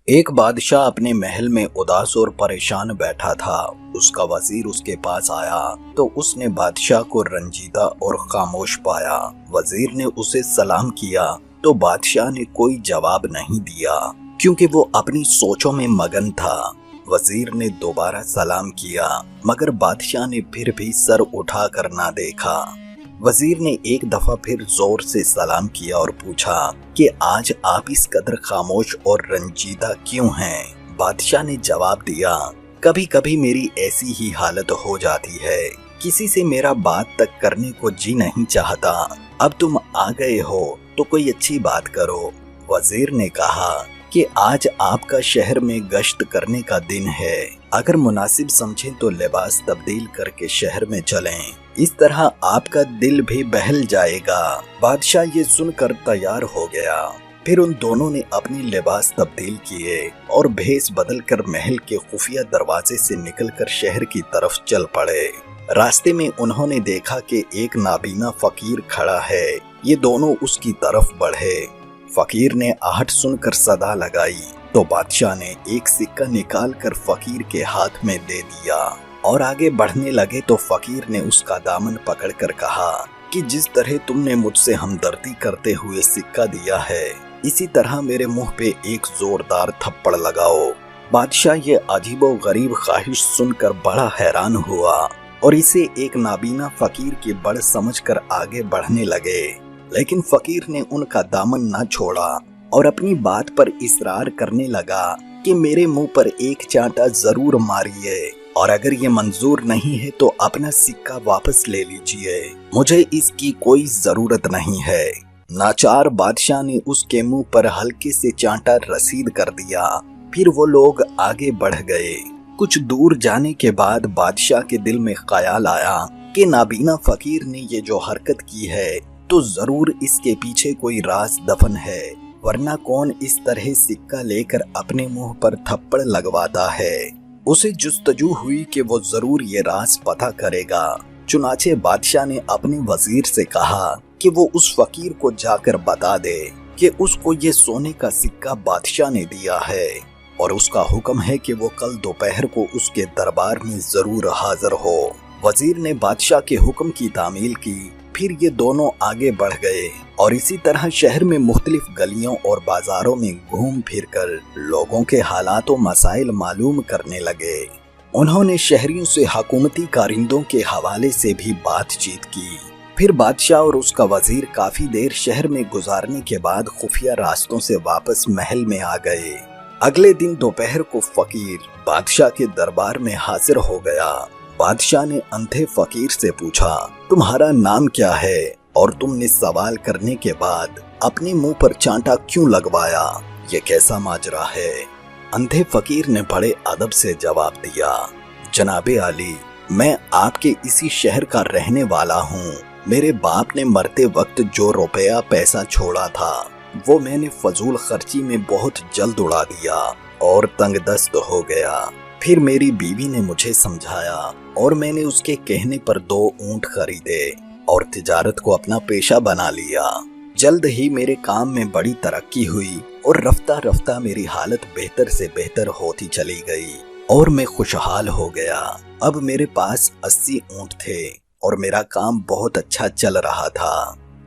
ایک بادشاہ اپنے محل میں اداس اور پریشان بیٹھا تھا۔ اس کا وزیر اس کے پاس آیا تو اس نے بادشاہ کو رنجیدہ اور خاموش پایا۔ وزیر نے اسے سلام کیا تو بادشاہ نے کوئی جواب نہیں دیا کیونکہ وہ اپنی سوچوں میں مگن تھا۔ وزیر نے دوبارہ سلام کیا مگر بادشاہ نے پھر بھی سر اٹھا کر نہ دیکھا۔ وزیر نے ایک دفعہ پھر زور سے سلام کیا اور پوچھا کہ آج آپ اس قدر خاموش اور رنجیدہ کیوں ہیں؟ بادشاہ نے جواب دیا، کبھی کبھی میری ایسی ہی حالت ہو جاتی ہے، کسی سے میرا بات تک کرنے کو جی نہیں چاہتا۔ اب تم آ گئے ہو تو کوئی اچھی بات کرو۔ وزیر نے کہا کہ آج آپ کا شہر میں گشت کرنے کا دن ہے، اگر مناسب سمجھیں تو لباس تبدیل کر کے شہر میں چلیں، اس طرح آپ کا دل بھی بہل جائے گا۔ بادشاہ یہ سن کر تیار ہو گیا۔ پھر ان دونوں نے اپنی لباس تبدیل کیے اور بھیس بدل کر محل کے خفیہ دروازے سے نکل کر شہر کی طرف چل پڑے۔ راستے میں انہوں نے دیکھا کہ ایک نابینا فقیر کھڑا ہے۔ یہ دونوں اس کی طرف بڑھے۔ فقیر نے آہٹ سن کر صدا لگائی تو بادشاہ نے ایک سکہ نکال کر فقیر کے ہاتھ میں دے دیا اور آگے بڑھنے لگے تو فقیر نے اس کا دامن پکڑ کر کہا کہ جس طرح تم نے مجھ سے ہمدردی کرتے ہوئے سکہ دیا ہے، اسی طرح میرے منہ پہ ایک زوردار تھپڑ لگاؤ۔ بادشاہ یہ عجیب و غریب خواہش سن کر بڑا حیران ہوا اور اسے ایک نابینا فقیر کی بڑ سمجھ کر آگے بڑھنے لگے، لیکن فقیر نے ان کا دامن نہ چھوڑا اور اپنی بات پر اصرار کرنے لگا کہ میرے منہ پر ایک چانٹا ضرور ماریے، اور اگر یہ منظور نہیں ہے تو اپنا سکہ واپس لے لیجئے، مجھے اس کی کوئی ضرورت نہیں ہے۔ ناچار بادشاہ نے اس کے منہ پر ہلکے سے چانٹا رسید کر دیا۔ پھر وہ لوگ آگے بڑھ گئے۔ کچھ دور جانے کے بعد بادشاہ کے دل میں خیال آیا کہ نابینا فقیر نے یہ جو حرکت کی ہے تو ضرور اس کے پیچھے کوئی راز دفن ہے، ورنہ کون اس طرح سکہ لے کر اپنے منہ پر تھپڑ لگواتا ہے۔ اسے جستجو ہوئی کہ وہ ضرور یہ راز پتہ کرے گا۔ چنانچہ بادشاہ نے اپنے وزیر سے کہا کہ وہ اس فقیر کو جا کر بتا دے کہ اس کو یہ سونے کا سکہ بادشاہ نے دیا ہے اور اس کا حکم ہے کہ وہ کل دوپہر کو اس کے دربار میں ضرور حاضر ہو۔ وزیر نے بادشاہ کے حکم کی تعمیل کی۔ پھر یہ دونوں آگے بڑھ گئے اور اسی طرح شہر میں مختلف گلیوں اور بازاروں میں گھوم پھر کر لوگوں کے حالات و مسائل معلوم کرنے لگے۔ انہوں نے شہریوں سے حکومتی کارندوں کے حوالے سے بھی بات چیت کی۔ پھر بادشاہ اور اس کا وزیر کافی دیر شہر میں گزارنے کے بعد خفیہ راستوں سے واپس محل میں آ گئے۔ اگلے دن دوپہر کو فقیر بادشاہ کے دربار میں حاضر ہو گیا۔ بادشاہ نے اندھے فقیر سے پوچھا، تمہارا نام کیا ہے اور تم نے سوال کرنے کے بعد اپنے منہ پر چانٹا کیوں لگوایا؟ یہ کیسا ماجرا ہے؟ اندھے فقیر نے بڑے ادب سے جواب دیا، جناب عالی، میں آپ کے اسی شہر کا رہنے والا ہوں۔ میرے باپ نے مرتے وقت جو روپیہ پیسہ چھوڑا تھا وہ میں نے فضول خرچی میں بہت جلد اڑا دیا اور تنگ دست ہو گیا۔ پھر میری بیوی نے مجھے سمجھایا اور میں نے اس کے کہنے پر 2 اونٹ خریدے اور تجارت کو اپنا پیشہ بنا لیا۔ جلد ہی میرے کام میں بڑی ترقی ہوئی اور رفتہ رفتہ میری حالت بہتر سے بہتر ہوتی چلی گئی اور میں خوشحال ہو گیا۔ اب میرے پاس 80 اونٹ تھے اور میرا کام بہت اچھا چل رہا تھا۔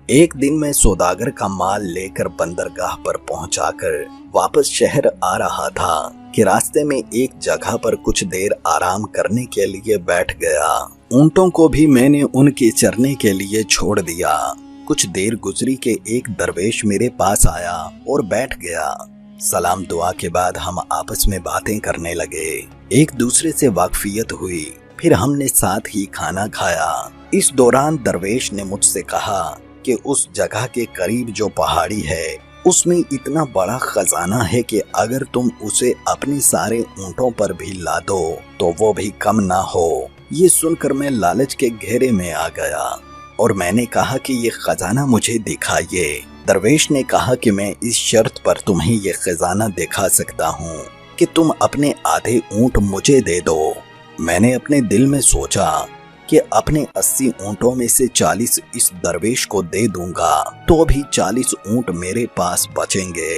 ایک دن میں سوداگر کا مال لے کر بندرگاہ پر پہنچا کر واپس شہر آ رہا تھا کہ راستے میں ایک جگہ پر کچھ دیر آرام کرنے کے لیے بیٹھ گیا۔ اونٹوں کو بھی میں نے ان کے چرنے کے لیے چھوڑ دیا۔ کچھ دیر گزری کہ ایک درویش میرے پاس آیا اور بیٹھ گیا۔ سلام دعا کے بعد ہم آپس میں باتیں کرنے لگے، ایک دوسرے سے واقفیت ہوئی، پھر ہم نے ساتھ ہی کھانا کھایا۔ اس دوران درویش نے مجھ سے کہا کہ اس جگہ کے قریب جو پہاڑی ہے اس میں اتنا بڑا خزانہ ہے کہ اگر تم اسے اپنے سارے اونٹوں پر بھی لا دو تو وہ بھی کم نہ ہو۔ یہ سن کر میں لالچ کے گھیرے میں آ گیا اور میں نے کہا کہ یہ خزانہ مجھے دکھائیے۔ درویش نے کہا کہ میں اس شرط پر تمہیں یہ خزانہ دکھا سکتا ہوں کہ تم اپنے آدھے اونٹ مجھے دے دو۔ میں نے اپنے دل میں سوچا کہ اپنے 80 اونٹوں میں سے 40 اس درویش کو دے دوں گا تو بھی 40 اونٹ میرے پاس بچیں گے۔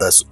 10